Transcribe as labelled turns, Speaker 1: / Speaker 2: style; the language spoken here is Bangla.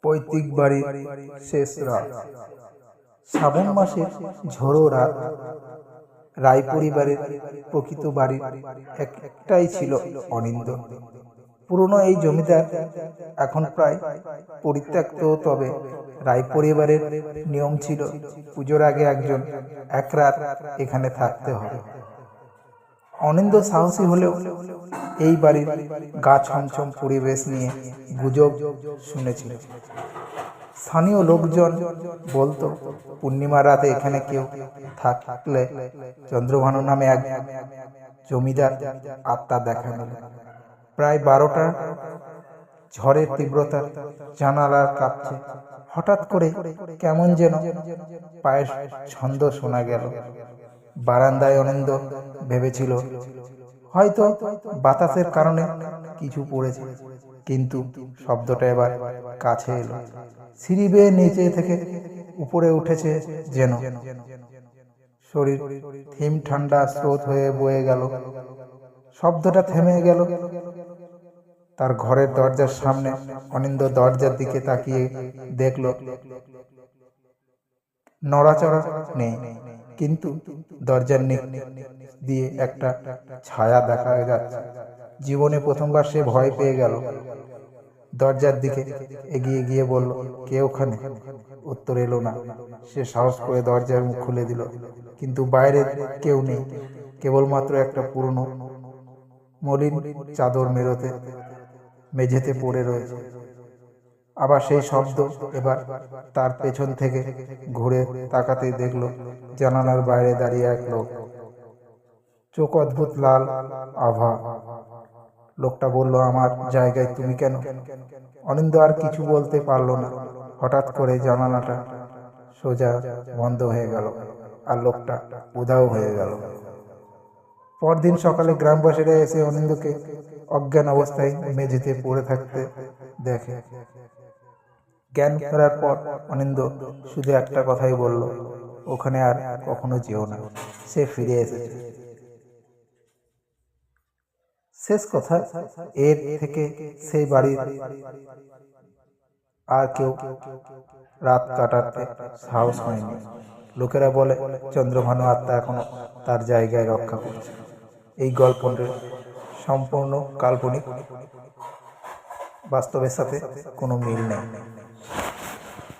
Speaker 1: পৈতৃক বাড়ির শেষ রাত। শ্রাবণ মাসের ঝোড়ো রাত। রায় পরিবারের প্রকৃত বাড়ির একটাই ছিল অনিন্দ। পুরনো এই জমিদার এখন প্রায় পরিত্যক্ত, তবে রায় পরিবারের নিয়ম ছিল পুজোর আগে এক রাত এখানে থাকতে হবে। অনিন্দ সাহসী হলেও এই বাড়ির গা ছমছম পরিবেশ নিয়ে গুজব শুনেছিল। স্থানীয় লোকজন বলতো পূর্ণিমা রাতে এখানে কেউ থাকলে চন্দ্রভানু নামে এক জমিদার আত্মা দেখা মিলে। প্রায় 12টা ঝড়ের তীব্রতা, জানালা কাঁপছে। হঠাৎ করে কেমন যেন পায়ের ছন্দ শোনা গেল বারান্দায়। অনিন্দ ভেবেছিল হয়তো বাতাসের কারণে কিছু পড়েছে, কিন্তু শব্দটা এবার কাছে এলো। সিঁড়ি বেয়ে নিচে থেকে উপরে উঠেছে যেন। শরীর হিম ঠান্ডা স্রোত হয়ে বয়ে গেল। শব্দটা থেমে গেল তার ঘরের দরজার সামনে। অনিন্দ দরজার দিকে তাকিয়ে দেখল নড়াচড়া নেই, কিন্তু দরজার নিচ দিয়ে একটা ছায়া দেখা যাচ্ছে। জীবনে প্রথমবার সে ভয় পেয়ে গেল। দরজার দিকে এগিয়ে গিয়ে বলল, কে ওখানে? উত্তর এলো না। সে সাহস করে দরজার মুখ খুলে দিল, কিন্তু বাইরে কেউ নেই, কেবলমাত্র একটা পুরনো মলিন চাদর মেঝেতে পড়ে রয়েছে। আবার সেই শব্দ। এবার তার পেছন থেকে ঘুরে তাকাতেই দেখল জানালার বাইরে দাঁড়িয়ে এক লোক, চোখ অদ্ভুত লাল আভা। লোকটা বলল, আমার জায়গায় তুমি কেন? অনিন্দ আর কিছু বলতে পারল না। হঠাৎ করে জানালাটা সোজা বন্ধ হয়ে গেল আর লোকটা উধাও হয়ে গেল। পরদিন সকালে গ্রামবাসীরা এসে অনিন্দকে অজ্ঞান অবস্থায় মেঝেতে পড়ে থাকতে দেখে। জ্ঞান ফেরার পর অনিন্দ শুধু একটা কথাই বলল, ওখানে আর কখনো যেও না। সে ফিরে এসেছে। শেষ কথা। এর থেকে সেই বাড়ির আর কেউ রাত কাটাতে সাহস হয়নি। লোকেরা বলে চন্দ্রভানু আত্মা এখনো তার জায়গায় রক্ষা করছে। এই গল্পটি সম্পূর্ণ কাল্পনিক, বাস্তবের সাথে কোনো মিল নেই।